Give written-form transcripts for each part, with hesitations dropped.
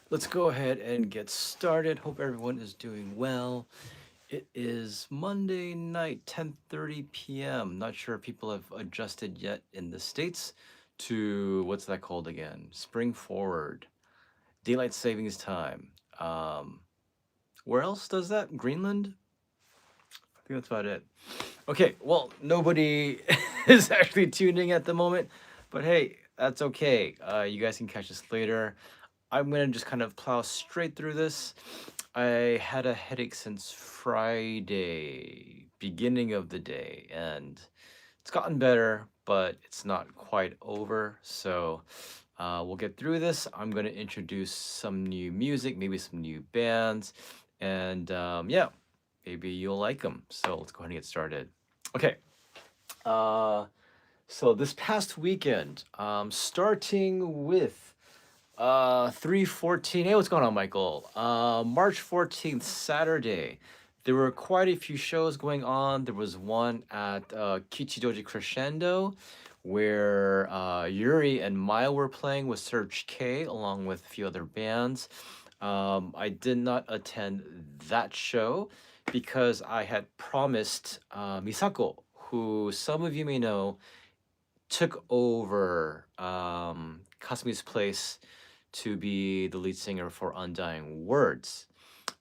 let's go ahead and get started. Hope everyone is doing well. It is Monday night, 10:30 p.m. Not sure if people have adjusted yet in the States to what's that called again? Spring forward, daylight savings time. Where else does that? Greenland? I think that's about it. Okay, well, nobody is actually tuning at the moment, but hey, that's okay. You guys can catch us later. I'm gonna just kind of plow straight through this. I had a headache since Friday, beginning of the day, and it's gotten better, but it's not quite over. So we'll get through this. I'm gonna introduce some new music, maybe some new bands, and yeah, maybe you'll like them. So let's go ahead and get started. Okay. Uh, so this past weekend, starting with 3/14. Hey, what's going on, Michael? March 14th, Saturday. There were quite a few shows going on. There was one at Kichidoji Crescendo where Yuri and Maya were playing with Serge K along with a few other bands. I did not attend that show because I had promised Misako, who some of you may know took over Kasumi's place to be the lead singer for Undying Words.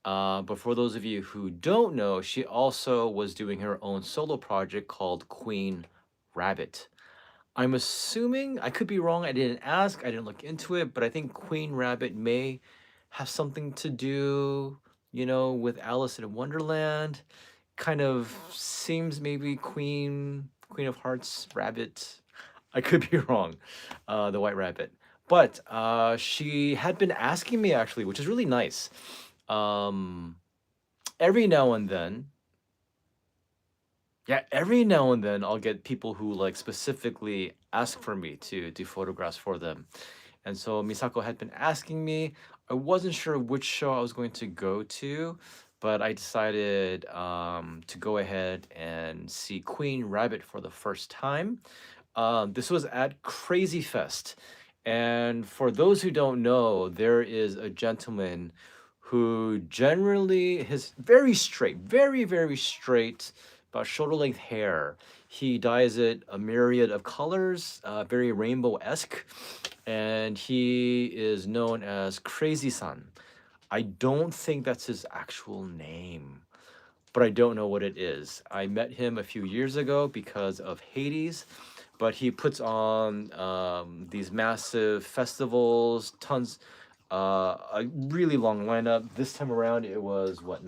But for those of you who don't know, she also was doing her own solo project called Queen Rabbit. I'm assuming, I could be wrong, I didn't ask, I didn't look into it, but I think Queen Rabbit may have something to do, with Alice in Wonderland. Kind of seems maybe Queen of Hearts Rabbit. I could be wrong, the White Rabbit. But she had been asking me actually, which is really nice. Um, every now and then, yeah, every now and then I'll get people who like specifically ask for me to do photographs for them. And so Misako had been asking me. I wasn't sure which show I was going to go to, but I decided to go ahead and see Queen Rabbit for the first time. This was at CRAZYFEST. And for those who don't know, there is a gentleman who generally is very straight, very, very straight, about shoulder length hair. He dyes it a myriad of colors, very rainbow esque, and he is known as Crazy Sun. I don't think that's his actual name, but I don't know what it is. I met him a few years ago because of Hades, but he puts on these massive festivals, tons, a really long lineup. This time around, it was what,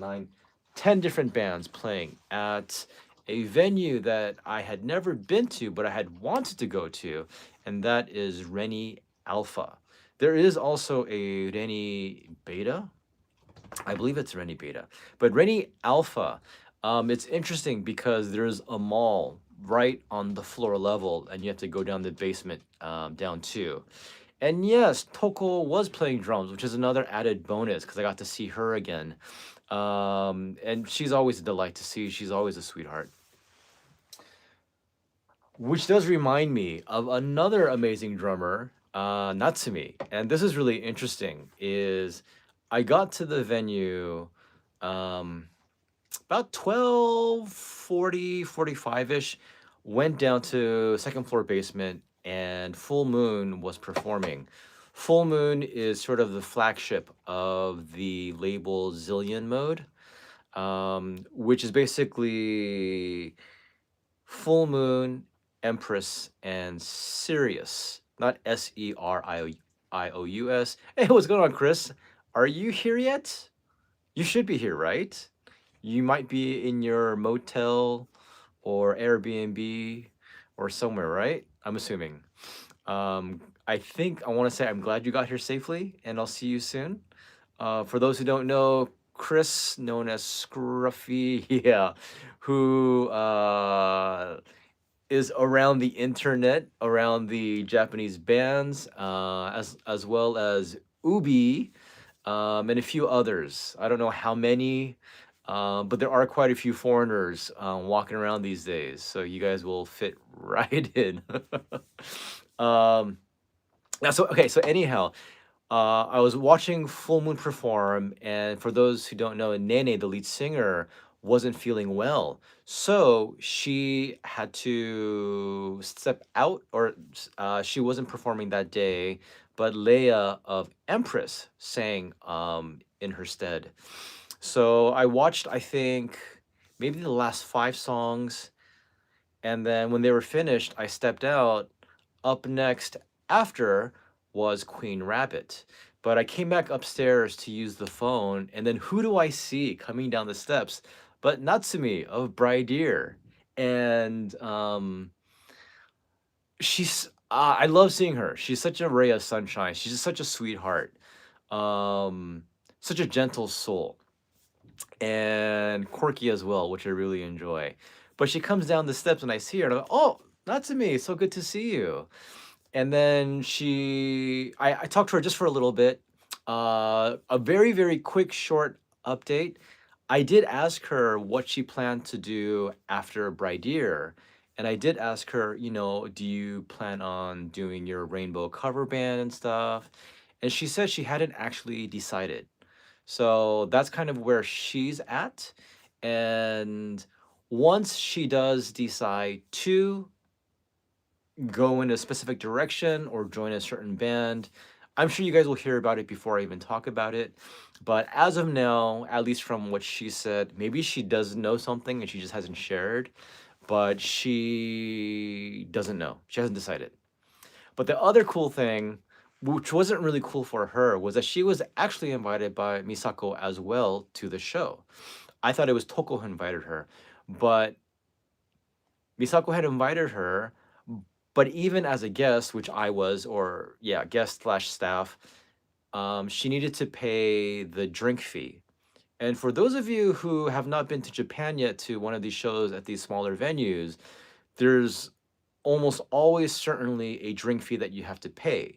10 different bands playing at a venue that I had never been to, but I had wanted to go to, and that is Rennie Alpha. There is also a Rennie Beta. I believe it's Rennie Beta, but Rennie Alpha. It's interesting because there's a mall right on the floor level, and you have to go down the basement down too. And yes, Toko was playing drums, which is another added bonus because I got to see her again. And she's always a delight to see. She's always a sweetheart. Which does remind me of another amazing drummer, Natsumi. And this is really interesting. Is I got to the venue um, about 12:40, 45-ish, went down to second floor basement, and Full Moon was performing. Full Moon is sort of the flagship of the label Zillion Mode, which is basically Full Moon, Empress, and Sirius, not Serious. Hey, what's going on, Chris? Are you here yet? You should be here, right? You might be in your motel or Airbnb or somewhere, right? I'm assuming. I think I want to say I'm glad you got here safely, and I'll see you soon. For those who don't know, Chris, known as Scruffy, yeah, who is around the internet, around the Japanese bands, as well as Ubi, and a few others. I don't know how many, but there are quite a few foreigners walking around these days, so you guys will fit right in. um, now, so okay, so anyhow, I was watching Full Moon perform, and for those who don't know, Nene, the lead singer, wasn't feeling well. So she had to step out, or she wasn't performing that day, but Leia of Empress sang in her stead. So I watched, I think, maybe the last 5 songs, and then when they were finished, I stepped out. Up next after was Queen Rabbit. But I came back upstairs to use the phone, and then who do I see coming down the steps but Natsumi of Bridear? And I love seeing her. She's such a ray of sunshine. She's just such a sweetheart. Um, Such a gentle soul and quirky as well, which I really enjoy. But she comes down the steps and I see her and I'm like, oh, Natsumi, it's so good to see you. And then I talked to her just for a little bit. A very, very quick, short update. I did ask her what she planned to do after Bridear. And I did ask her, do you plan on doing your rainbow cover band and stuff? And she said she hadn't actually decided. So that's kind of where she's at. And once she does decide to go in a specific direction or join a certain band, I'm sure you guys will hear about it before I even talk about it. But as of now, at least from what she said, maybe she does know something and she just hasn't shared, but she doesn't know. She hasn't decided. But the other cool thing, which wasn't really cool for her, was that she was actually invited by Misako as well to the show. I thought it was Toko who invited her, but Misako had invited her. But even as a guest, which I was, or yeah, guest slash staff, she needed to pay the drink fee. And for those of you who have not been to Japan yet to one of these shows at these smaller venues, there's almost always certainly a drink fee that you have to pay.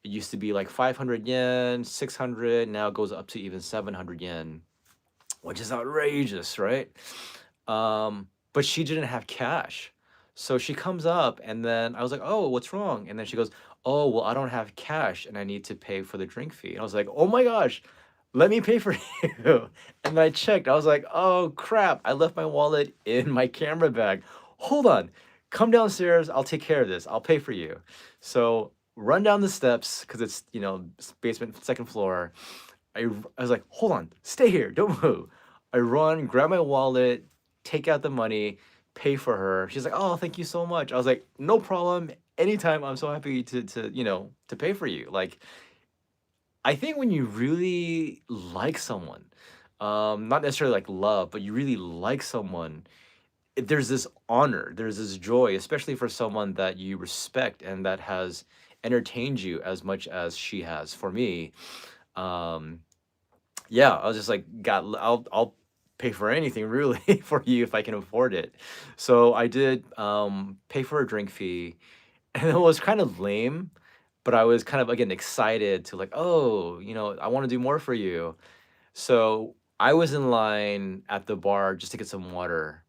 It used to be like 500 yen, 600, now it goes up to even 700 yen, which is outrageous, right? But she didn't have cash. So she comes up and then I was like, "Oh, what's wrong?" And then she goes, "Oh, well, I don't have cash and I need to pay for the drink fee." And I was like, "Oh my gosh, let me pay for you." And then I checked. I was like, "Oh crap, I left my wallet in my camera bag. Hold on. Come downstairs. I'll take care of this. I'll pay for you." So run down the steps because it's, basement, second floor. I was like, "Hold on, stay here, don't move." I run, grab my wallet, take out the money, pay for her. She's like, "Oh, thank you so much." I was like, "No problem. Anytime. I'm so happy to pay for you." Like, I think when you really like someone, not necessarily like love, but you really like someone, there's this honor, there's this joy, especially for someone that you respect and that has entertained you as much as she has for me. Um, yeah, I was just like, God, I'll pay for anything really for you if I can afford it. So I did pay for a drink fee, and it was kind of lame, but I was kind of again excited to like, oh, I want to do more for you. So I was in line at the bar just to get some water,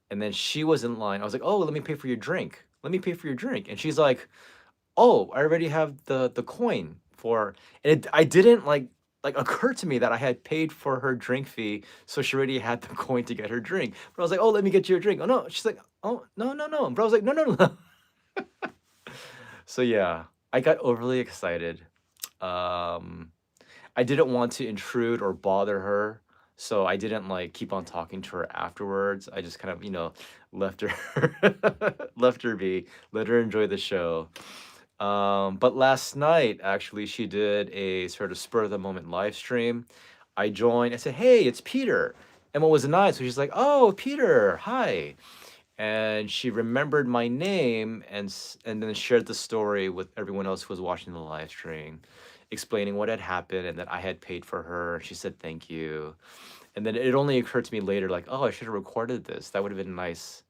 and then she was in line. I was like, oh, let me pay for your drink. Let me pay for your drink, and she's like, oh, I already have the coin for, and I didn't like occur to me that I had paid for her drink fee, so she already had the coin to get her drink. But I was like, "Oh, let me get you a drink." Oh no, she's like, "Oh, no, no, no." But I was like, "No, no, no." So yeah, I got overly excited. Um, I didn't want to intrude or bother her, so I didn't like keep on talking to her afterwards. I just kind of, left her left her be, let her enjoy the show. But last night, actually, she did a sort of spur of the moment live stream. I joined. I said, "Hey, it's Peter." And what was nice was she's like, "Oh, Peter, hi." And she remembered my name and then shared the story with everyone else who was watching the live stream, explaining what had happened and that I had paid for her. She said thank you. And then it only occurred to me later, like, oh, I should have recorded this. That would have been nice.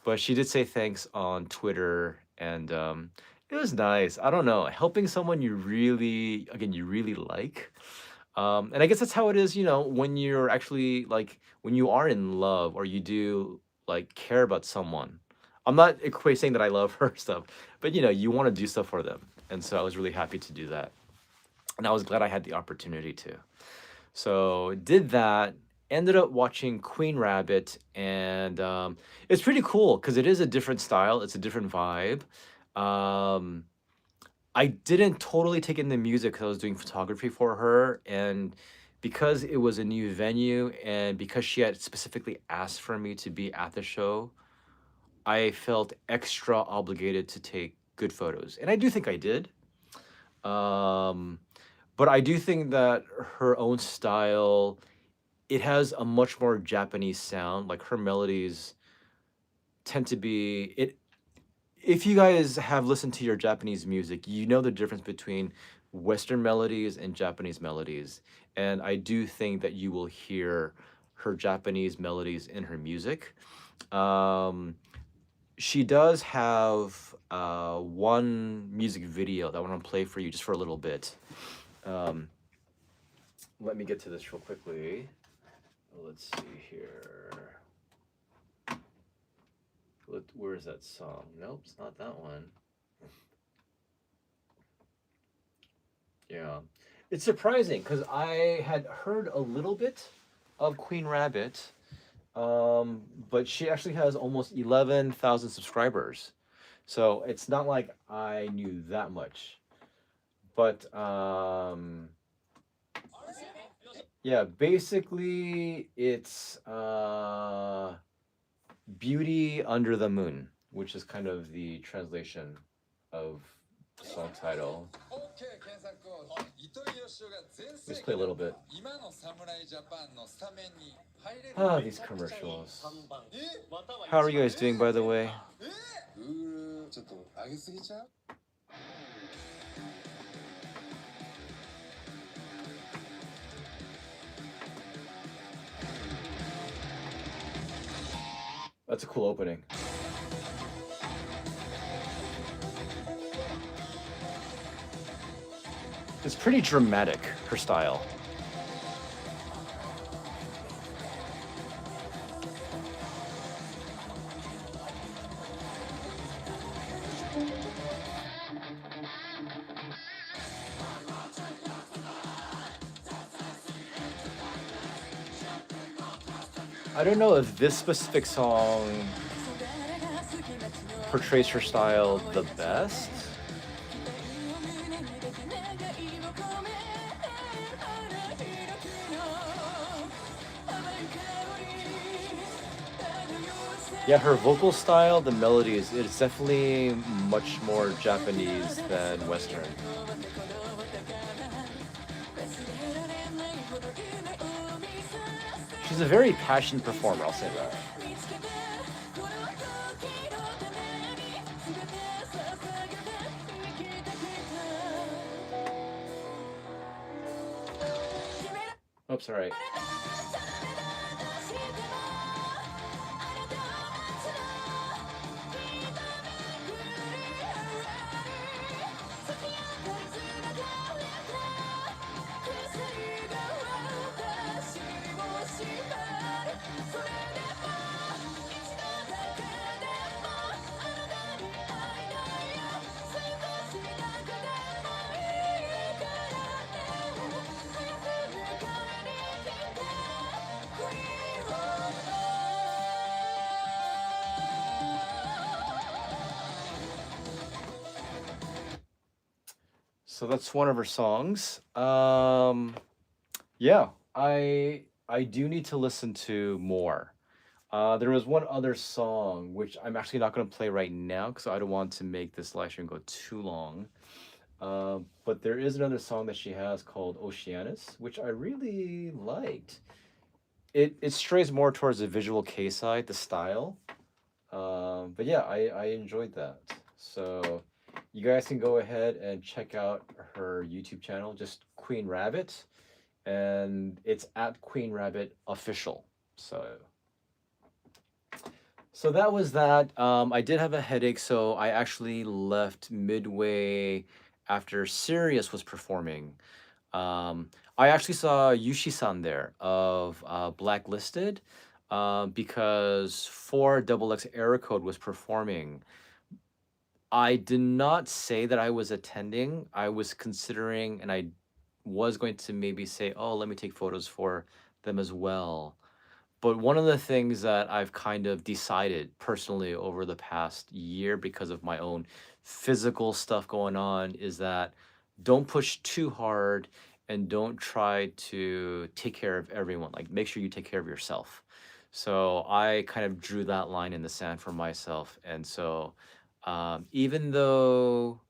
But she did say thanks on Twitter, and it was nice. I don't know, helping someone you really, again, you really like. And I guess that's how it is, when you're actually like when you are in love or you do like care about someone. I'm not saying that I love her stuff, but you want to do stuff for them. And so I was really happy to do that. and I was glad I had the opportunity to. So did that. Ended up watching Queen Rabbit, and it's pretty cool because it is a different style. It's a different vibe. Um, I didn't totally take in the music because I was doing photography for her, and because it was a new venue, and because she had specifically asked for me to be at the show, I felt extra obligated to take good photos, and I do think I did. Um, but I do think that her own style, it has a much more Japanese sound. Like her melodies tend to be it. If you guys have listened to your Japanese music, you know the difference between Western melodies and Japanese melodies. And I do think that you will hear her Japanese melodies in her music. Um, she does have one music video that I want to play for you just for a little bit. Um, let me get to this real quickly. Let's see here. Where is that song? Nope, it's not that one. Yeah. It's surprising because I had heard a little bit of Queen Rabbit, but she actually has almost 11,000 subscribers. So it's not like I knew that much. But yeah, basically it's Beauty Under the Moon, which is kind of the translation of the song title. Let's play a little bit. Ah, these commercials. How are you guys doing, by the way? That's a cool opening. It's pretty dramatic, her style. I don't know if this specific song portrays her style the best. Yeah, her vocal style, the melodies, it's definitely much more Japanese than Western. She's a very passionate performer, I'll say that. Oops, all right. So that's one of her songs. Yeah, I do need to listen to more. There was one other song which I'm actually not going to play right now because I don't want to make this live stream go too long. But there is another song that she has called Oceanus, which I really liked. It strays more towards the visual K side, the style. But yeah, I enjoyed that. So you guys can go ahead and check out her YouTube channel, just Queen Rabbit, and it's at Queen Rabbit Official. So that was that. I did have a headache, so I actually left midway after Sirius was performing. I actually saw Yushi-san there of Blacklisted because 4XX Error Code was performing. I did not say that I was attending. I was considering, and I was going to maybe say, oh, let me take photos for them as well. But one of the things that I've kind of decided personally over the past year because of my own physical stuff going on is that don't push too hard and don't try to take care of everyone. Like, make sure you take care of yourself. So I kind of drew that line in the sand for myself. And so even though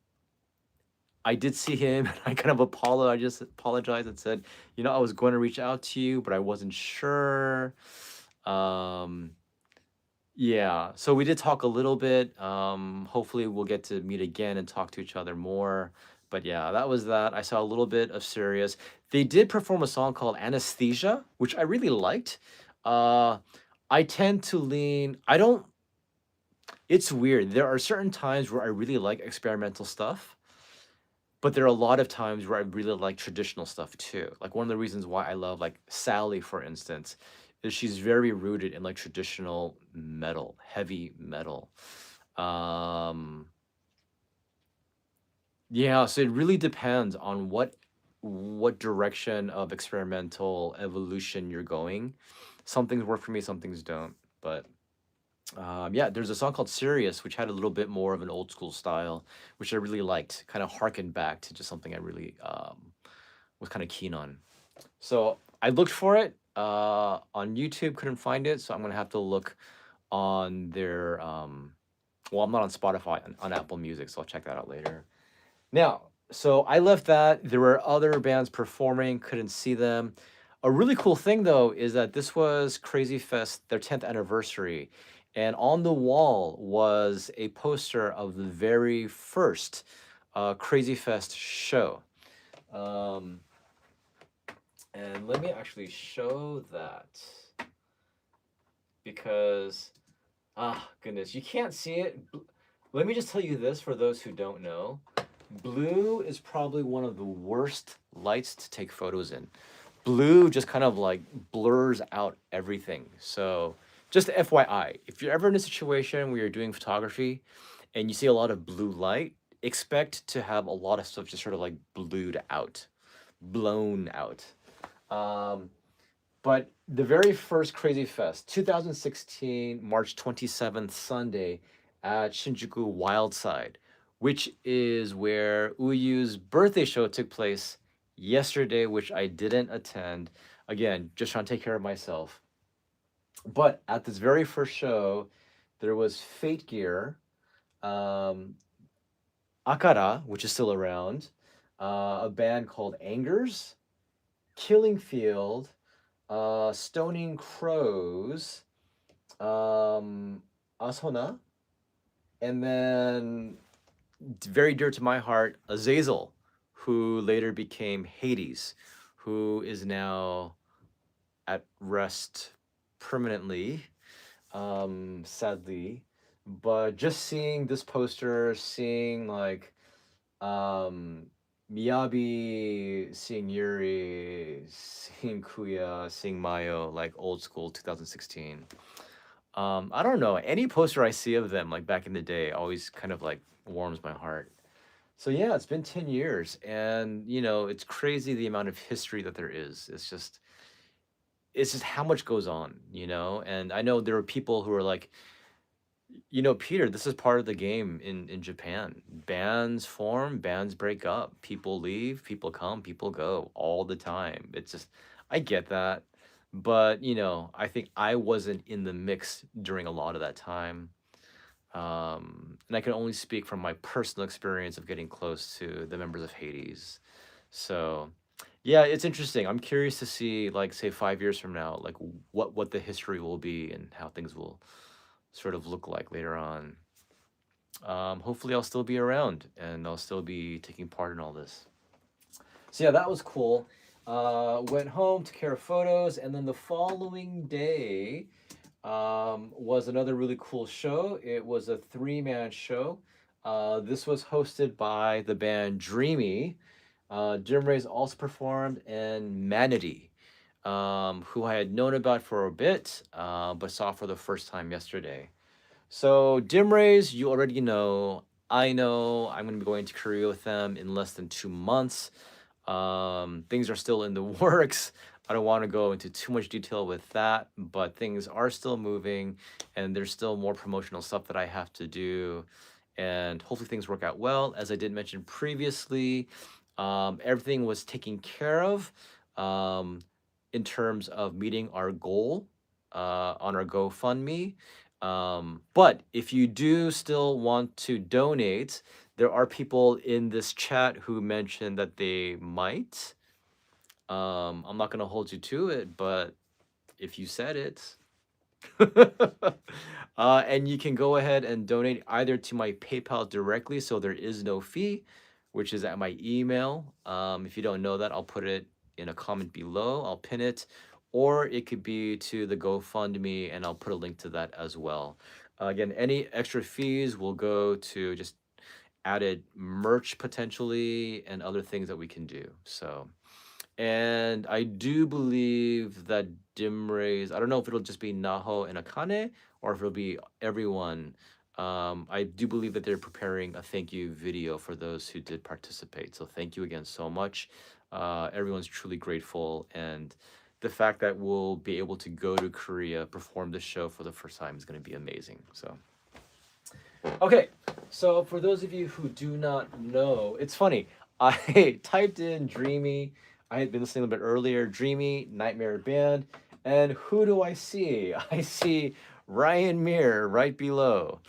I did see him and I kind of apologized, I just apologized and said, I was going to reach out to you, but I wasn't sure. Um, yeah, so we did talk a little bit. Hopefully we'll get to meet again and talk to each other more. But yeah, that was that. I saw a little bit of Sirius. They did perform a song called Anesthesia, which I really liked. Uh, I tend to lean, I don't, it's weird. There are certain times where I really like experimental stuff, but there are a lot of times where I really like traditional stuff too. Like one of the reasons why I love like Sally, for instance, is she's very rooted in like traditional metal, heavy metal. Um, yeah, so it really depends on what direction of experimental evolution you're going. Some things work for me, some things don't. But yeah, there's a song called Sirius, which had a little bit more of an old school style, which I really liked. Kind of harkened back to just something I really was kind of keen on. So I looked for it on YouTube, couldn't find it, so I'm gonna have to look on their. Well, I'm not on Spotify, on Apple Music, so I'll check that out later. Now, so I left that. There were other bands performing, couldn't see them. A really cool thing though is that this was Crazy Fest, their 10th anniversary. And on the wall was a poster of the very first Crazy Fest show. Um, and let me actually show that because, goodness, you can't see it. Let me just tell you this for those who don't know. Blue is probably one of the worst lights to take photos in. Blue just kind of like blurs out everything. So just FYI, if you're ever in a situation where you're doing photography and you see a lot of blue light, expect to have a lot of stuff just sort of like blued out, blown out. Um, but the very first Crazy Fest, 2016, March 27th, Sunday at Shinjuku Wildside, which is where Uyu's birthday show took place yesterday, which I didn't attend. Again, just trying to take care of myself. But at this very first show, there was Fate Gear, um, Akara, which is still around, a band called Angers, Killing Field, Stoning Crows, Asona, and then very dear to my heart, Azazel, who later became Hades, who is now at rest permanently, sadly. But just seeing this poster, seeing like um, Miyabi, seeing Yuri, seeing Kuya, seeing Mayo, like old school 2016. I don't know. Any poster I see of them, like back in the day, always kind of like warms my heart. So yeah, it's been 10 years, and it's crazy the amount of history that there is. It's just how much goes on. And I know there are people who are like, Peter, this is part of the game in Japan. Bands form, bands break up, people leave, people come, people go all the time. It's just, I get that. But, I think I wasn't in the mix during a lot of that time. And I can only speak from my personal experience of getting close to the members of Hades. So, yeah, it's interesting. I'm curious to see, like, say, 5 years from now, like, what the history will be and how things will sort of look like later on. Hopefully, I'll still be around and I'll still be taking part in all this. So yeah, that was cool. Went home, took care of photos, and then the following day was another really cool show. It was a three-man show. This was hosted by the band Dreamy. Jim Ray's also performed, and MANATY, who I had known about for a bit, but saw for the first time yesterday. So Dim Rays, you already know. I know I'm going to be going to Korea with them in less than 2 months. Things are still in the works. I don't want to go into too much detail with that, but things are still moving and there's still more promotional stuff that I have to do. And hopefully things work out well. As I did mention previously, everything was taken care of um, in terms of meeting our goal on our GoFundMe. But if you do still want to donate, there are people in this chat who mentioned that they might. I'm not gonna hold you to it, but if you said it, and you can go ahead and donate either to my PayPal directly, so there is no fee, which is at my email. If you don't know that, I'll put it in a comment below. I'll pin it, or it could be to the GoFundMe, and I'll put a link to that as well. Again, any extra fees will go to just added merch potentially and other things that we can do. So, and I do believe that Dimrays, I don't know if it'll just be Naho and Akane or if it'll be everyone. I do believe that they're preparing a thank you video for those who did participate. So thank you again so much. Everyone's truly grateful. And the fact that we'll be able to go to Korea, perform the show for the first time is going to be amazing. So. Okay, so for those of you who do not know, it's funny. I typed in Dreamy. I had been listening a little bit earlier. Dreamy, Nightmare Band. And who do I see? I see Ryan Muir right below.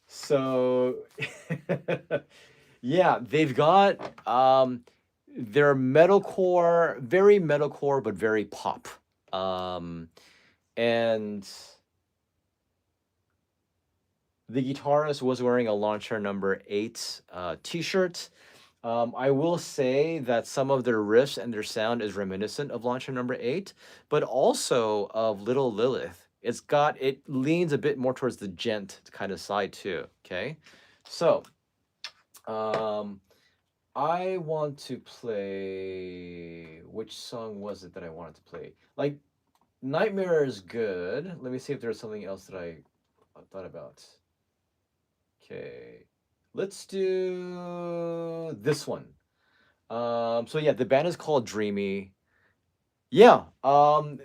So, yeah, they've got their metalcore, very metalcore, but very pop. And the guitarist was wearing a Launcher number 8 t-shirt. I will say that some of their riffs and their sound is reminiscent of Launcher number 8, but also of Little Lilith. It leans a bit more towards the gent kind of side too, okay? So, I want to play, which song was it that I wanted to play? Like, Nightmare is good. Let me see if there's something else that I thought about. Okay, let's do this one. So yeah, the band is called Dreamy. Yeah,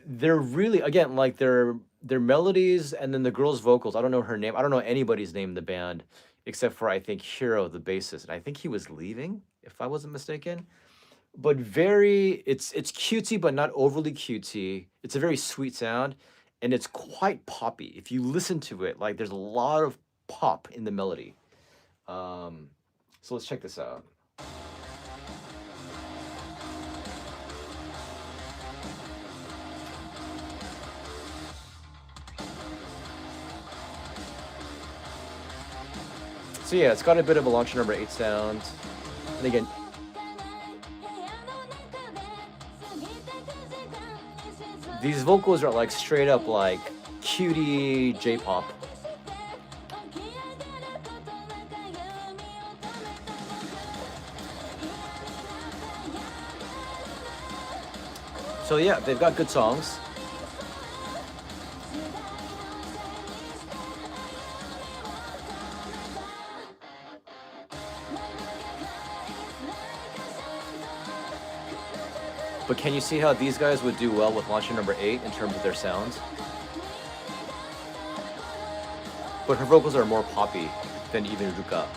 they're really, again, like their melodies and then the girl's vocals. I don't know her name. I don't know anybody's name in the band except for I think Hiro, the bassist, and I think he was leaving, if I wasn't mistaken. But it's cutesy, but not overly cutesy. It's a very sweet sound, and it's quite poppy. If you listen to it, like there's a lot of pop in the melody. So let's check this out. So yeah, it's got a bit of a Launcher number 8 sound. And again, these vocals are like straight up like cutie J-pop. So yeah, they've got good songs. But can you see how these guys would do well with Launcher number 8 in terms of their sounds? But her vocals are more poppy than even Ruka.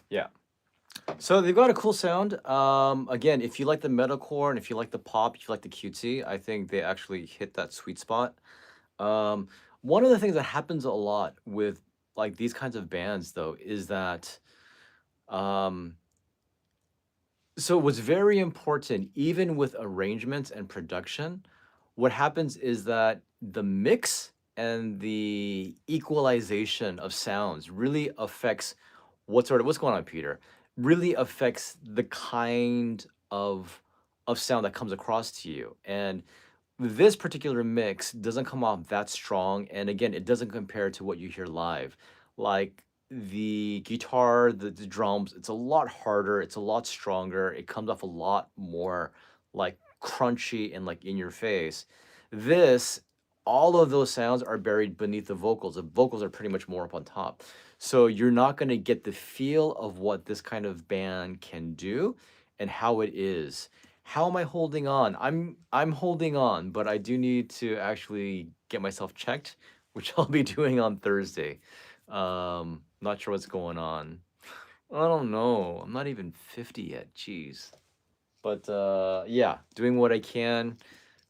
Yeah. So they've got a cool sound. Again, if you like the metalcore and if you like the pop, if you like the cutesy, I think they actually hit that sweet spot. One of the things that happens a lot with like these kinds of bands, though, is that so what's very important, even with arrangements and production, what happens is that the mix and the equalization of sounds really affects what's going on, Peter? Really affects the kind of sound that comes across to you. And this particular mix doesn't come off that strong, and again, it doesn't compare to what you hear live. Like the guitar, the drums, it's a lot harder, it's a lot stronger, it comes off a lot more like crunchy and like in your face. This, all of those sounds are buried beneath the vocals. The vocals are pretty much more up on top. So you're not going to get the feel of what this kind of band can do and how it is. How am I holding on? I'm holding on, but I do need to actually get myself checked, which I'll be doing on Thursday. Not sure what's going on. I don't know. I'm not even 50 yet. Jeez. But yeah, doing what I can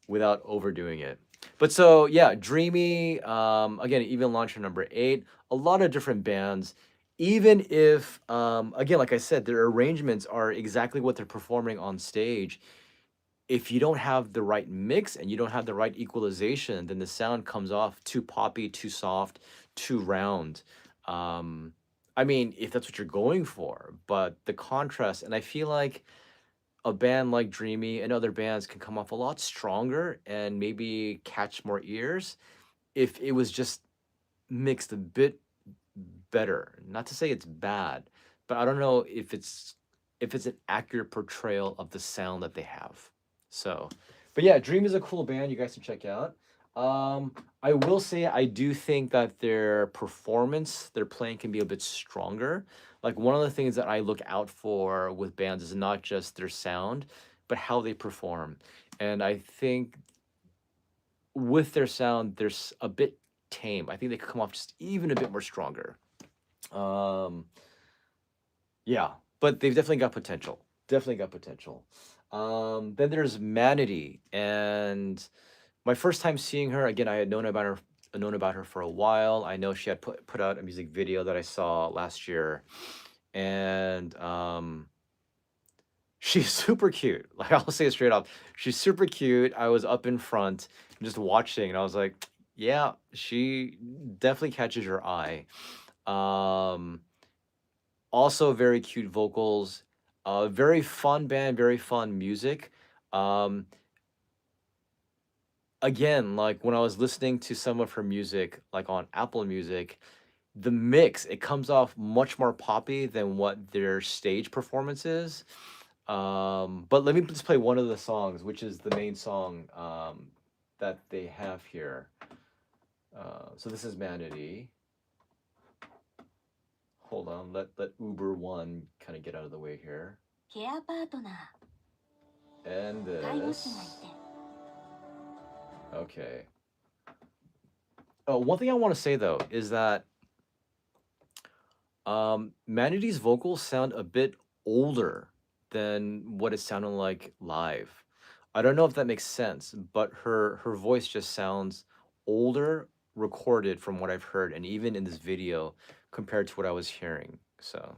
without overdoing it. But so yeah, Dreamy, again, even launcher number 8, a lot of different bands. Even if again, like I said, their arrangements are exactly what they're performing on stage. If you don't have the right mix and you don't have the right equalization, then the sound comes off too poppy, too soft, too round. Um, I mean, if that's what you're going for, but the contrast, and I feel like a band like Dreamy and other bands can come off a lot stronger and maybe catch more ears if it was just mixed a bit better. Not to say it's bad, but I don't know if it's an accurate portrayal of the sound that they have. So, but yeah, Dream is a cool band you guys should check out. I will say I do think that their performance, their playing can be a bit stronger. Like one of the things that I look out for with bands is not just their sound, but how they perform. And I think with their sound, there's a bit tame. I think they could come off just even a bit more stronger. Um, yeah, but they've definitely got potential. Definitely got potential. Then there's Manatee, and my first time seeing her, again, I had known about her for a while. I know she had put out a music video that I saw last year, and she's super cute. Like I'll say it straight up, she's super cute. I was up in front just watching, and I was like, yeah, she definitely catches your eye. Um, Also very cute vocals, very fun band, very fun music. Um, Again, like when I was listening to some of her music, like on Apple Music, the mix, it comes off much more poppy than what their stage performance is. But let me just play one of the songs, which is the main song that they have here. So this is Manatee. Hold on, let Uber One kind of get out of the way here. And this. Okay. Oh, one thing I want to say though is that Manatee's vocals sound a bit older than what it sounded like live. I don't know if that makes sense, but her voice just sounds older recorded from what I've heard, and even in this video compared to what I was hearing. So.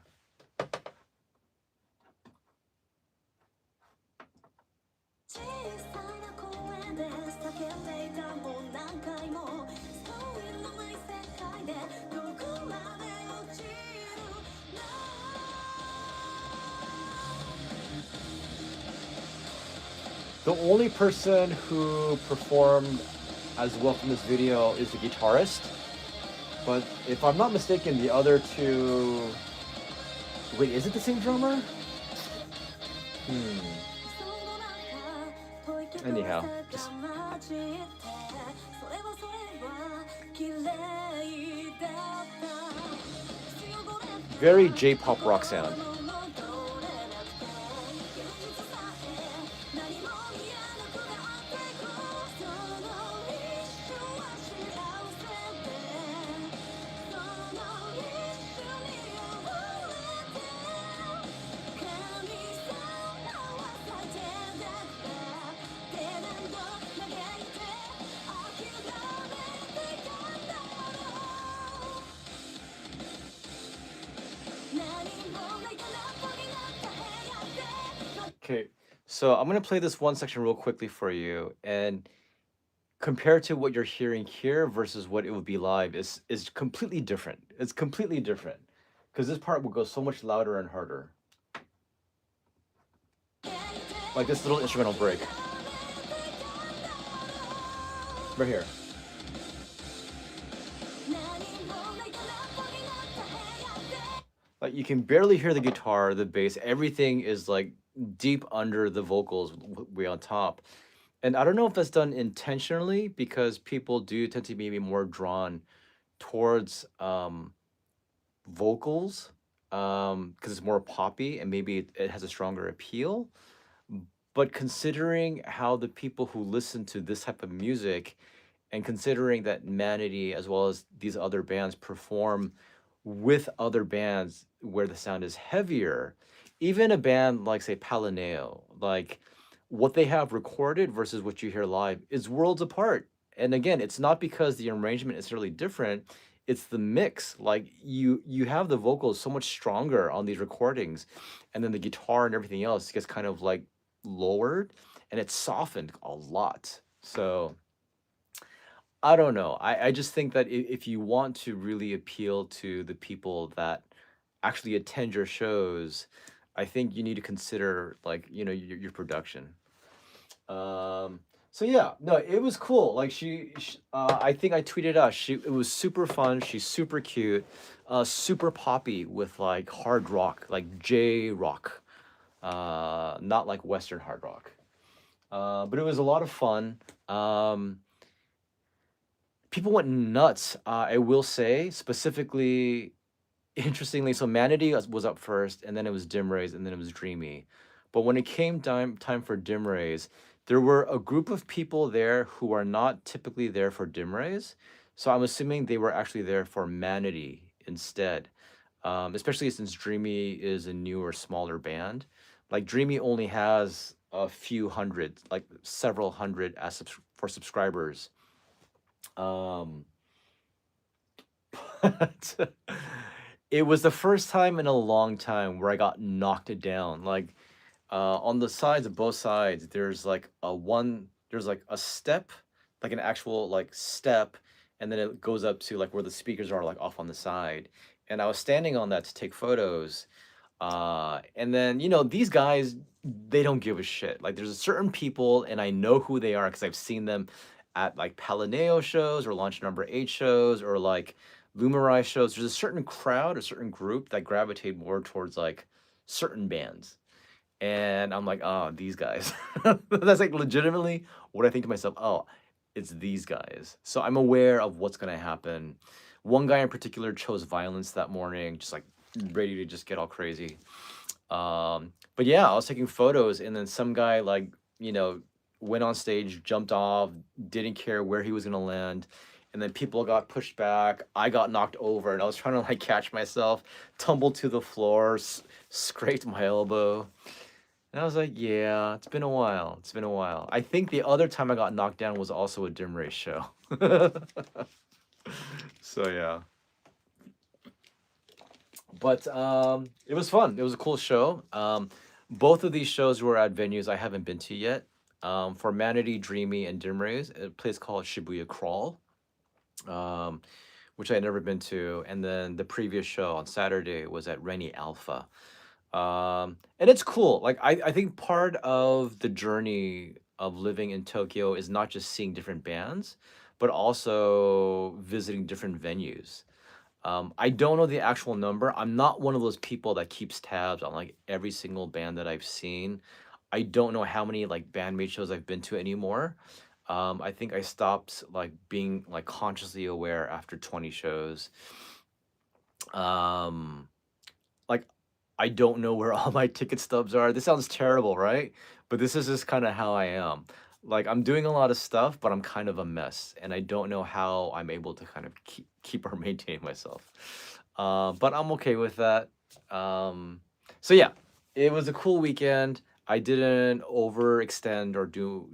The only person who performed as well from this video is the guitarist. But if I'm not mistaken, the other two... Wait, is it the same drummer? Anyhow, just... Very J-pop rock sound. Okay, so I'm gonna play this one section real quickly for you, and compared to what you're hearing here versus what it would be live is completely different. It's completely different because this part will go so much louder and harder. Like this little instrumental break right here. Like you can barely hear the guitar, the bass, everything is like deep under the vocals, way on top. And I don't know if that's done intentionally because people do tend to be maybe more drawn towards vocals because it's more poppy and maybe it has a stronger appeal. But considering how the people who listen to this type of music and considering that Manatee as well as these other bands perform with other bands where the sound is heavier, even a band like say Palineo, like what they have recorded versus what you hear live is worlds apart. And again, it's not because the arrangement is really different, it's the mix. Like you have the vocals so much stronger on these recordings and then the guitar and everything else gets kind of like lowered and it's softened a lot. So I don't know. I just think that if you want to really appeal to the people that actually attend your shows, I think you need to consider like, your production. Um, so yeah, no, it was cool. Like I think I tweeted out, it was super fun. She's super cute, super poppy with like hard rock, like J rock, not like Western hard rock. But it was a lot of fun. People went nuts. I will say specifically, interestingly, so Manatee was up first, and then it was Dim Rays, and then it was Dreamy. But when it came time for Dim Rays, there were a group of people there who are not typically there for Dim Rays. So I'm assuming they were actually there for Manatee instead. Especially since Dreamy is a newer, smaller band. Like Dreamy only has a few hundred, like several hundred for subscribers. Um, but it was the first time in a long time where I got knocked down. Like on the sides of both sides, there's like a step, like an actual like step, and then it goes up to like where the speakers are like off on the side. And I was standing on that to take photos. And then, these guys, they don't give a shit. Like there's a certain people, and I know who they are because I've seen them at like Palineo shows or Launch Number 8 shows or like Lumirai shows. There's a certain crowd, a certain group that gravitate more towards like certain bands. And I'm like, oh, these guys. That's like legitimately what I think to myself. Oh, it's these guys. So I'm aware of what's gonna happen. One guy in particular chose violence that morning, just like ready to just get all crazy. But yeah, I was taking photos, and then some guy like went on stage, jumped off, didn't care where he was gonna land. And then people got pushed back. I got knocked over, and I was trying to like catch myself, tumbled to the floor, scraped my elbow. And I was like, yeah, it's been a while. It's been a while. I think the other time I got knocked down was also a Dim Race show. So yeah. But it was fun. It was a cool show. Both of these shows were at venues I haven't been to yet. For Manatee, Dreamy, and Dim Rays, a place called Shibuya Crawl, um, which I had never been to. And then the previous show on Saturday was at Rennie Alpha. And it's cool. Like I think part of the journey of living in Tokyo is not just seeing different bands, but also visiting different venues. I don't know the actual number. I'm not one of those people that keeps tabs on like every single band that I've seen. I don't know how many like bandmate shows I've been to anymore. I think I stopped like being like consciously aware after 20 shows. Um, like I don't know where all my ticket stubs are. This sounds terrible, right? But this is just kind of how I am. Like I'm doing a lot of stuff, but I'm kind of a mess, and I don't know how I'm able to kind of keep or maintain myself. But I'm okay with that. So yeah, it was a cool weekend. I didn't overextend or do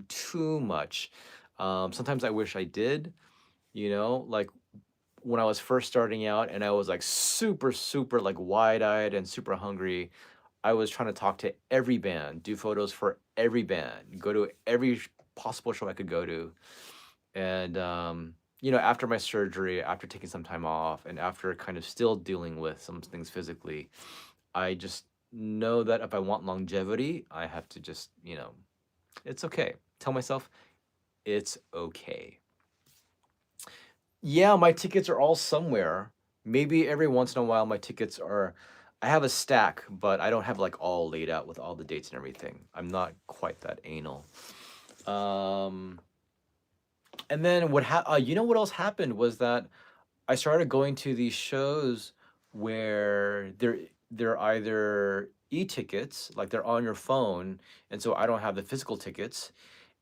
too much. Sometimes I wish I did. Like when I was first starting out and I was like super, super like wide-eyed and super hungry, I was trying to talk to every band, do photos for every band, go to every possible show I could go to. And after my surgery, after taking some time off, and after kind of still dealing with some things physically, I just know that if I want longevity, I have to just, it's okay. Tell myself it's okay. Yeah, my tickets are all somewhere. Maybe every once in a while my tickets are, I have a stack, but I don't have like all laid out with all the dates and everything. I'm not quite that anal. Um, and then you know what else happened was that I started going to these shows where they're either e-tickets, like they're on your phone, and so I don't have the physical tickets.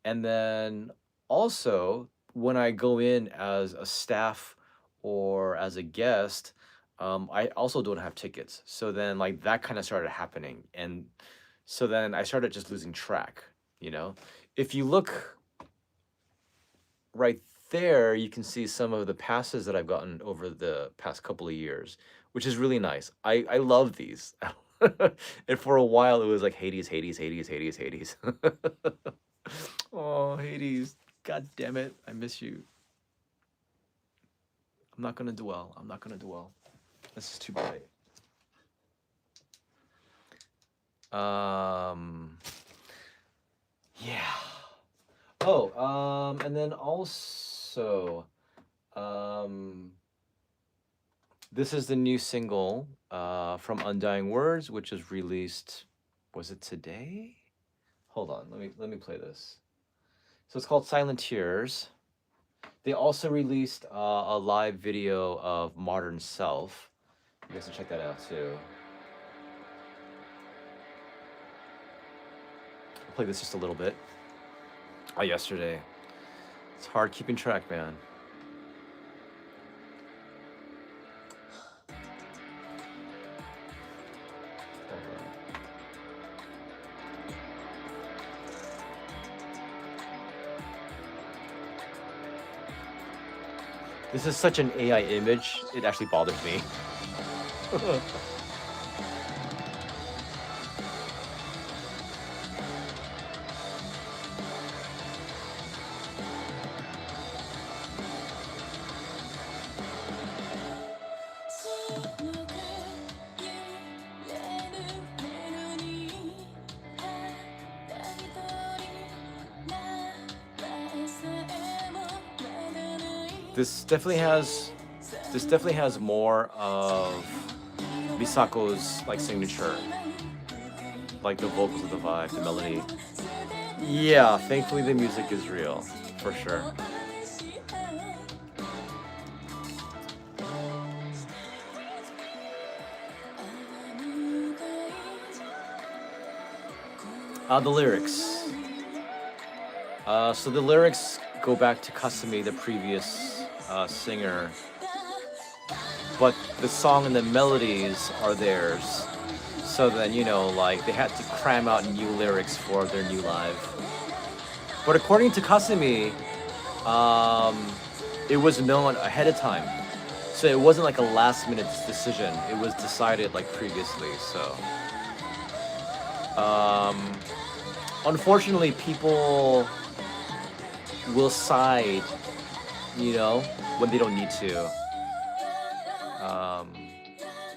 And then also, when I go in as a staff or as a guest, I also don't have tickets. So then, like, that kind of started happening. And so then I started just losing track, you know? If you look right there, you can see some of the passes that I've gotten over the past couple of years, which is really nice. I love these. And for a while, it was like Hades, Hades, Hades, Hades, Hades. Oh, Hades. God damn it. I miss you. I'm not gonna dwell. I'm not gonna dwell. This is too bright. Yeah. Oh, and then also, um, this is the new single from Undying Words, which is released. Was it today? Hold on. Let me play this. So it's called Silent Tears. They also released a live video of Modern Self. You guys can check that out too. I'll play this just a little bit. Oh, yesterday. It's hard keeping track, man. This is such an AI image, it actually bothers me. This definitely has more of Misako's like signature, like the vocals of the vibe, the melody. Yeah, thankfully the music is real, for sure. The lyrics. So the lyrics go back to Kasumi, the previous singer, but the song and the melodies are theirs. So then, like they had to cram out new lyrics for their new live. But according to Kasumi, it was known ahead of time. So it wasn't like a last minute decision. It was decided like previously. So unfortunately, people will side, when they don't need to.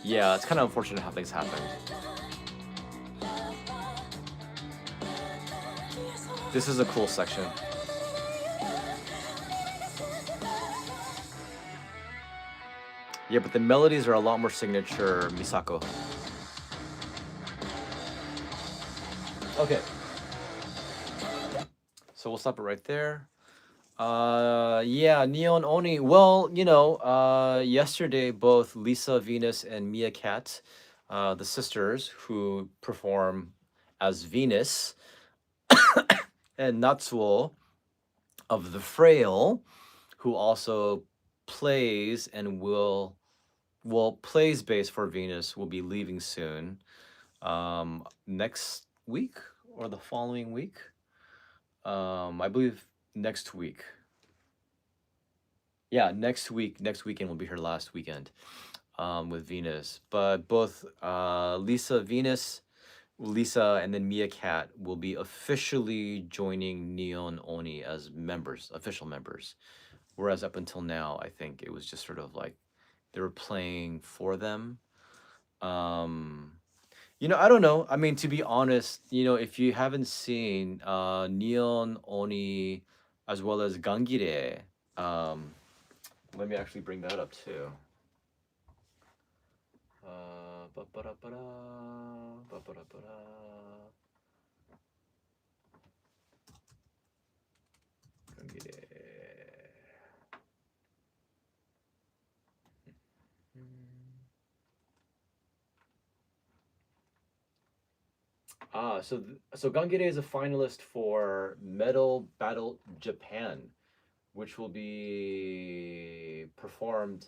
Yeah, it's kind of unfortunate how things happen. This is a cool section. Yeah, but the melodies are a lot more signature Misako. Okay. So we'll stop it right there. Yeah, Neon Oni. Well, yesterday both Lisa Venus and Mia Cat, the sisters who perform as Venus, and Natsuo of the Frail, who also plays and plays bass for Venus, will be leaving soon. Next week or the following week. I believe next week. Yeah, next weekend will be her last weekend with Venus. But both Lisa and then Mia Cat will be officially joining Neon Oni as official members. Whereas up until now, I think it was just sort of like they were playing for them. I don't know. I mean, to be honest, if you haven't seen Neon Oni as well as Gangire, let me actually bring that up too. Ba-ba-da-ba-da, ba-ba-da-ba-da. So Gangire is a finalist for Metal Battle Japan, which will be performed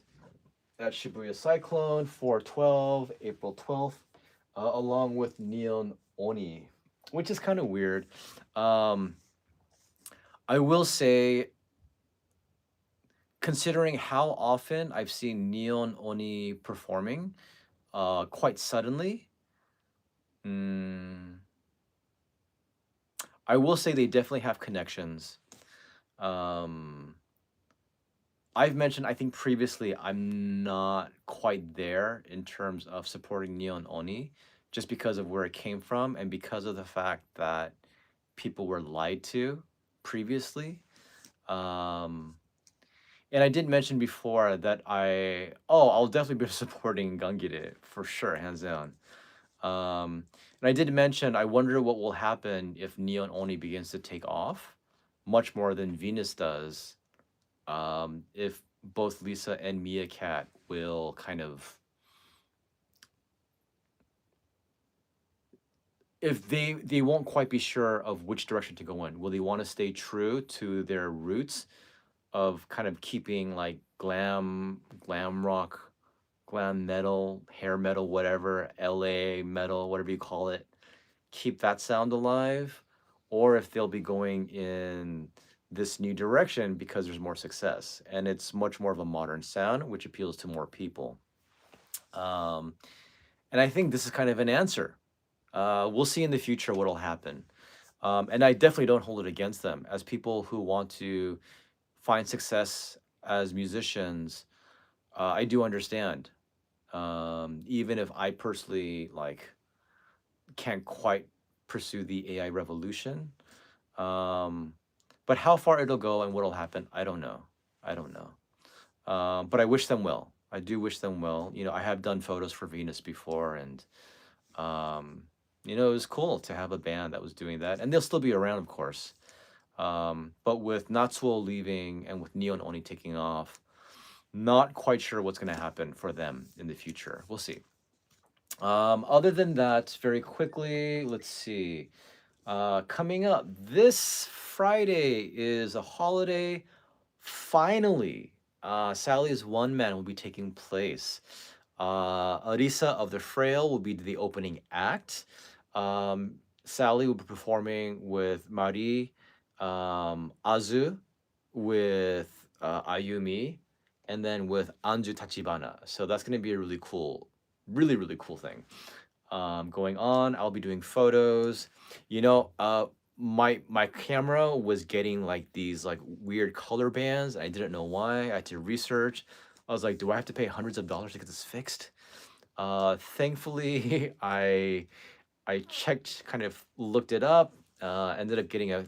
at Shibuya Cyclone 412, April 12th, along with Neon Oni, which is kind of weird. Um, I will say, considering how often I've seen Neon Oni performing, quite suddenly, mm, I will say they definitely have connections. Um, I've mentioned, I think previously, I'm not quite there in terms of supporting Neon Oni, just because of where it came from and because of the fact that people were lied to previously. Um, and I did mention before that I'll definitely be supporting Gangire for sure, hands down. And I did mention I wonder what will happen if Neon Oni begins to take off much more than Venus does, if both Lisa and Mia Cat will kind of, if they won't quite be sure of which direction to go in. Will they want to stay true to their roots of kind of keeping like glam rock, glam metal, hair metal, whatever, LA metal, whatever you call it, keep that sound alive, or if they'll be going in this new direction because there's more success and it's much more of a modern sound, which appeals to more people. Um, and I think this is kind of an answer. We'll see in the future what'll happen. And I definitely don't hold it against them as people who want to find success as musicians. I do understand, even if I personally like can't quite pursue the AI revolution. Um, but how far it'll go and what'll happen, I don't know. I don't know. But I wish them well. I do wish them well. You know, I have done photos for Venus before, and um, it was cool to have a band that was doing that, and they'll still be around, of course. But with Natsuo leaving and with Neon Oni taking off, not quite sure what's going to happen for them in the future. We'll see. Other than that, very quickly, let's see. Coming up this Friday is a holiday. Finally, Sally's One Man will be taking place. Arisa of the Frail will be the opening act. Um, Sally will be performing with Mari, Azu, with Ayumi, and then with Anju Tachibana. So that's going to be a really cool, really cool thing going on. I'll be doing photos. My camera was getting like these like weird color bands. I didn't know why. I had to research. I was like, do I have to pay hundreds of dollars to get this fixed? Thankfully, I checked, kind of looked it up. Ended up getting a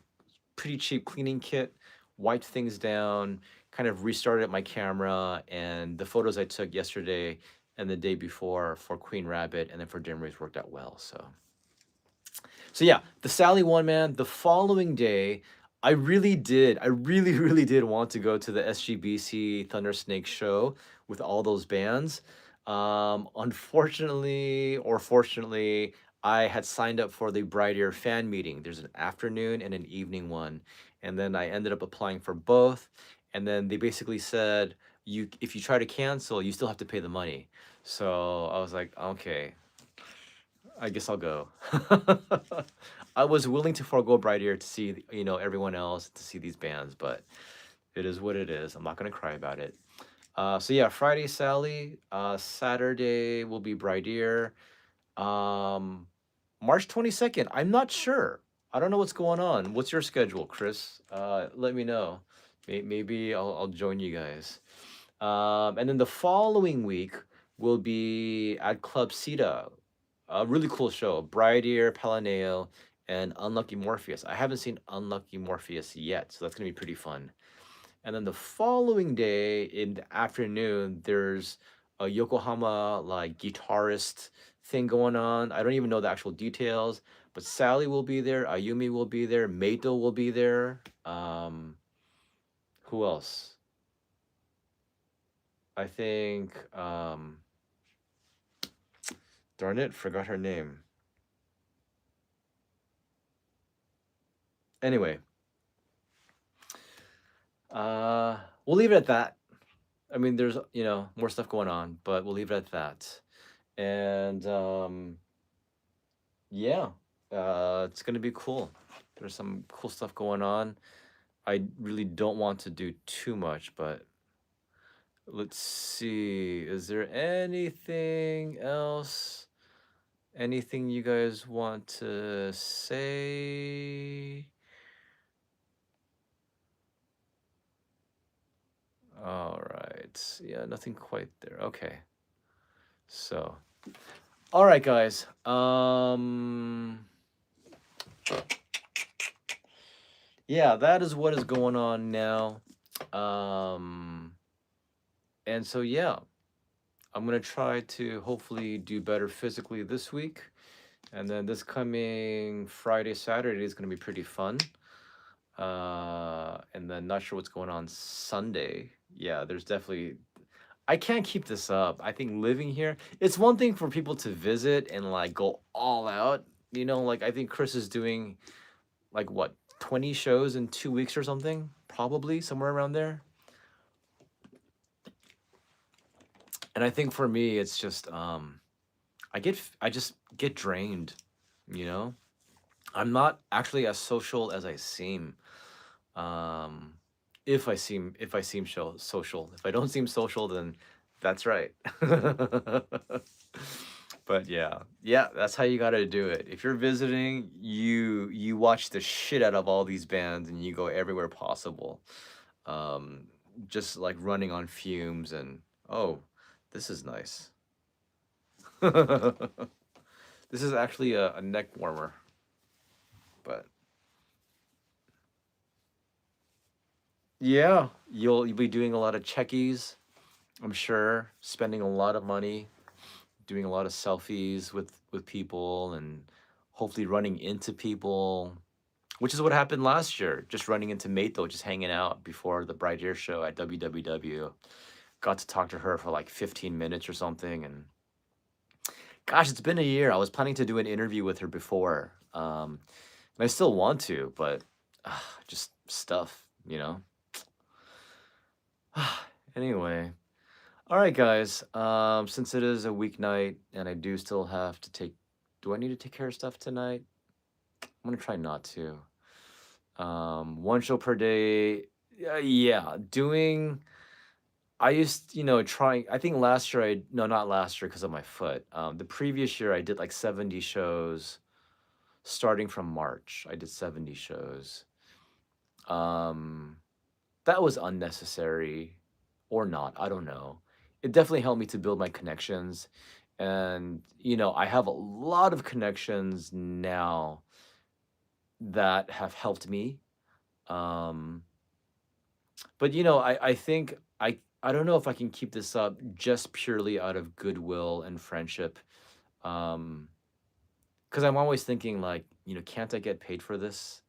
pretty cheap cleaning kit. Wiped things down. Kind of restarted my camera, and the photos I took yesterday and the day before for Queen Rabbit and then for Dim Race worked out well. So yeah, the Sally One Man. The following day, I really did want to go to the SGBC Thunder Snake show with all those bands. Unfortunately or fortunately, I had signed up for the Bridear fan meeting. There's an afternoon and an evening one, and then I ended up applying for both. And then they basically said, if you try to cancel, you still have to pay the money. So I was like, okay, I guess I'll go. I was willing to forego Bridear to see, everyone else, to see these bands, but it is what it is. I'm not gonna cry about it. So yeah, Friday Sally. Saturday will be Bridear. Um, March 22nd. I'm not sure. I don't know what's going on. What's your schedule, Chris? Let me know. Maybe I'll join you guys. And then the following week will be at Club Sita. A really cool show. Bridear, Palaneo, and Unlucky Morpheus. I haven't seen Unlucky Morpheus yet, so that's gonna be pretty fun. And then the following day in the afternoon, there's a Yokohama like guitarist thing going on. I don't even know the actual details, but Sally will be there, Ayumi will be there, Meito will be there. Who else? I think darn it, forgot her name. Anyway, we'll leave it at that. I mean, there's more stuff going on, but we'll leave it at that. And yeah, it's gonna be cool. There's some cool stuff going on. I really don't want to do too much, but let's see. Is there anything else? Anything you guys want to say? All right. Yeah, nothing quite there. Okay. So, all right, guys. Yeah, that is what is going on now. And so yeah, I'm gonna try to hopefully do better physically this week. And then this coming Friday, Saturday is gonna be pretty fun. And then not sure what's going on Sunday. Yeah, there's definitely I can't keep this up. I think living here, it's one thing for people to visit and like go all out. Like I think Chris is doing like what, 20 shows in 2 weeks or something? Probably somewhere around there. And I think for me, it's just I just get drained, you know? I'm not actually as social as I seem. Um, if I seem social. If I don't seem social, then that's right. But yeah, that's how you gotta do it. If you're visiting, you watch the shit out of all these bands and you go everywhere possible. Um, just like running on fumes and oh, this is nice. This is actually a neck warmer, but yeah, you'll be doing a lot of checkies, I'm sure, spending a lot of money, doing a lot of selfies with people, and hopefully running into people, which is what happened last year. Just running into Mato, just hanging out before the Bridear show at WWW. Got to talk to her for like 15 minutes or something, and gosh, it's been a year. I was planning to do an interview with her before, and I still want to, but just stuff, you know. Anyway, all right, guys. Since it is a weeknight and I do still have to take, do I need to take care of stuff tonight? I'm gonna try not to. One show per day. Yeah, doing. I used, trying. I think last year no, not last year because of my foot. The previous year I did like 70 shows, starting from March. I did 70 shows. Um, that was unnecessary or not. I don't know. It definitely helped me to build my connections. And, I have a lot of connections now that have helped me. Um, but, I think I don't know if I can keep this up just purely out of goodwill and friendship. Because I'm always thinking, like, can't I get paid for this?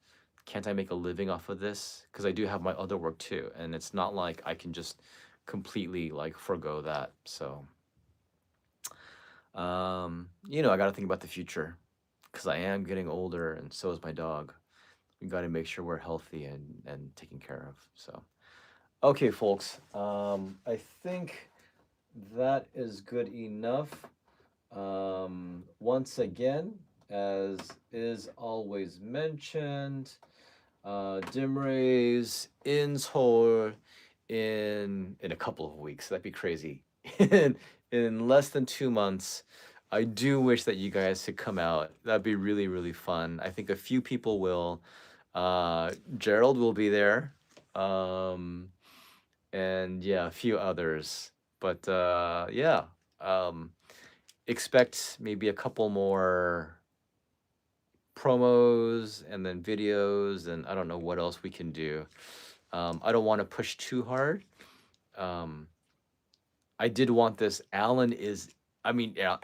Can't I make a living off of this? Because I do have my other work too, and it's not like I can just completely like forego that. So, I got to think about the future because I am getting older, and so is my dog. We got to make sure we're healthy and taken care of. So, okay, folks. I think that is good enough. Once again, as is always mentioned, Dimrays in Seoul in a couple of weeks. That'd be crazy. In less than 2 months. I do wish that you guys could come out. That'd be really, really fun. I think a few people will. Gerald will be there. Um, and yeah, a few others. But yeah. Expect maybe a couple more promos and then videos, and I don't know what else we can do. I don't want to push too hard. Um, I did want this. Alan is, I mean, yeah.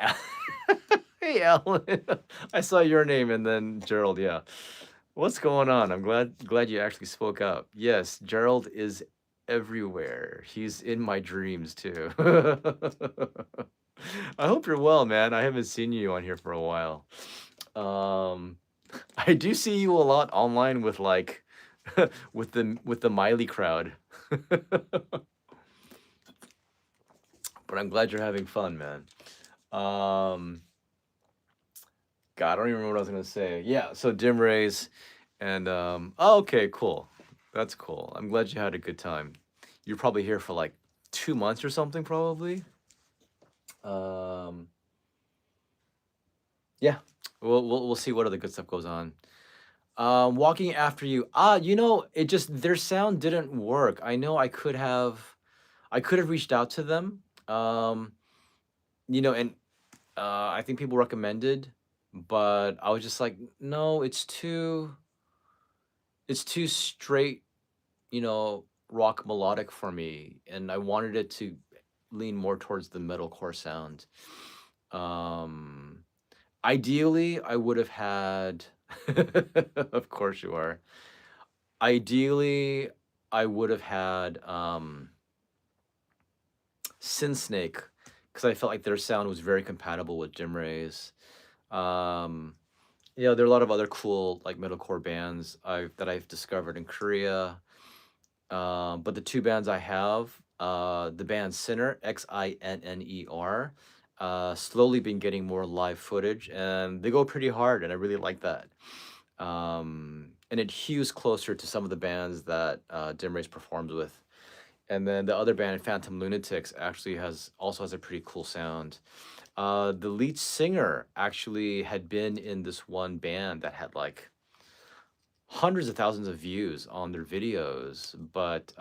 Hey, Alan. I saw your name and then Gerald. Yeah. What's going on? I'm glad you actually spoke up. Yes, Gerald is everywhere. He's in my dreams too. I hope you're well, man. I haven't seen you on here for a while. Um, I do see you a lot online with like with the Miley crowd. But I'm glad you're having fun, man. Um, God, I don't even remember what I was gonna say. Yeah, so dim rays, and oh, okay, cool. That's cool. I'm glad you had a good time. You're probably here for like 2 months or something, probably. Um, yeah, we'll see what other good stuff goes on. Walking after you. It just their sound didn't work. I know I could have reached out to them. And I think people recommended, but I was just like, no, it's too straight, rock melodic for me, and I wanted it to lean more towards the metalcore sound. Um, Ideally, I would have had, of course you are. Ideally, I would have had Sin Snake because I felt like their sound was very compatible with Jim Ray's. Um, there are a lot of other cool like metalcore bands that I've discovered in Korea. But the two bands I have, the band Sinner, Xinner, slowly been getting more live footage, and they go pretty hard, and I really like that. And it hews closer to some of the bands that Dim Race performs with. And then the other band, Phantom Lunatics, actually also has a pretty cool sound. The lead singer actually had been in this one band that had like hundreds of thousands of views on their videos, but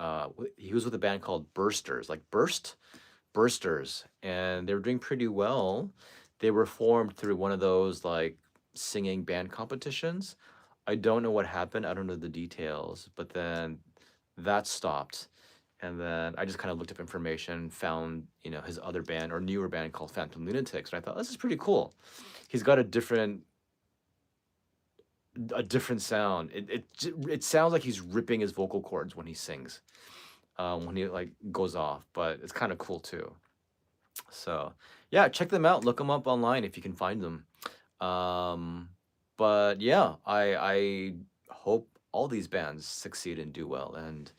he was with a band called Bursters, like Bursters, and they were doing pretty well. They were formed through one of those like singing band competitions. I don't know what happened. I don't know the details, but then that stopped. And then I just kind of looked up information, found, his other band or newer band called Phantom Lunatics. And I thought, this is pretty cool. He's got a different sound. It sounds like he's ripping his vocal cords when he sings, when he like goes off, but it's kind of cool too. So yeah, check them out. Look them up online if you can find them. But yeah, I hope all these bands succeed and do well, and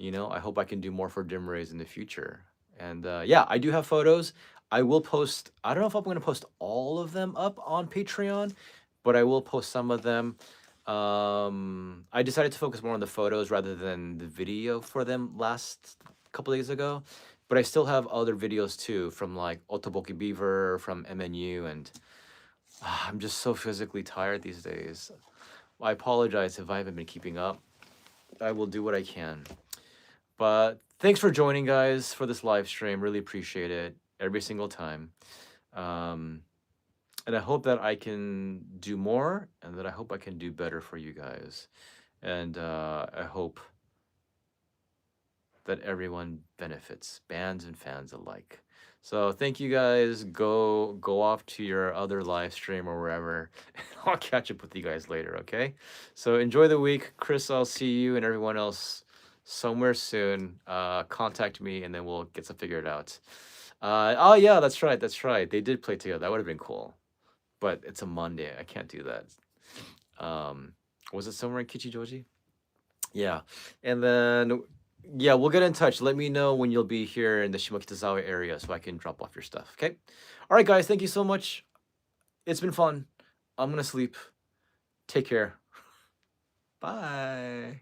I hope I can do more for Dim Rays in the future. And yeah, I do have photos. I will post. I don't know if I'm going to post all of them up on Patreon, but I will post some of them. I decided to focus more on the photos rather than the video for them last couple days ago. But I still have other videos too from like Otoboki Beaver, from MNU, and I'm just so physically tired these days. I apologize if I haven't been keeping up. I will do what I can. But thanks for joining, guys, for this live stream. Really appreciate it every single time. And I hope that I can do more, and that I hope I can do better for you guys. And I hope that everyone benefits, bands and fans alike. So thank you guys. Go off to your other live stream or wherever. I'll catch up with you guys later, okay? So enjoy the week. Chris, I'll see you and everyone else somewhere soon. Contact me and then we'll get some figured out. Oh yeah, that's right. They did play together. That would have been cool. But it's a Monday. I can't do that. Was it somewhere in Kichijoji? Yeah. And then yeah, we'll get in touch. Let me know when you'll be here in the Shimokitazawa area so I can drop off your stuff. Okay? All right, guys. Thank you so much. It's been fun. I'm going to sleep. Take care. Bye.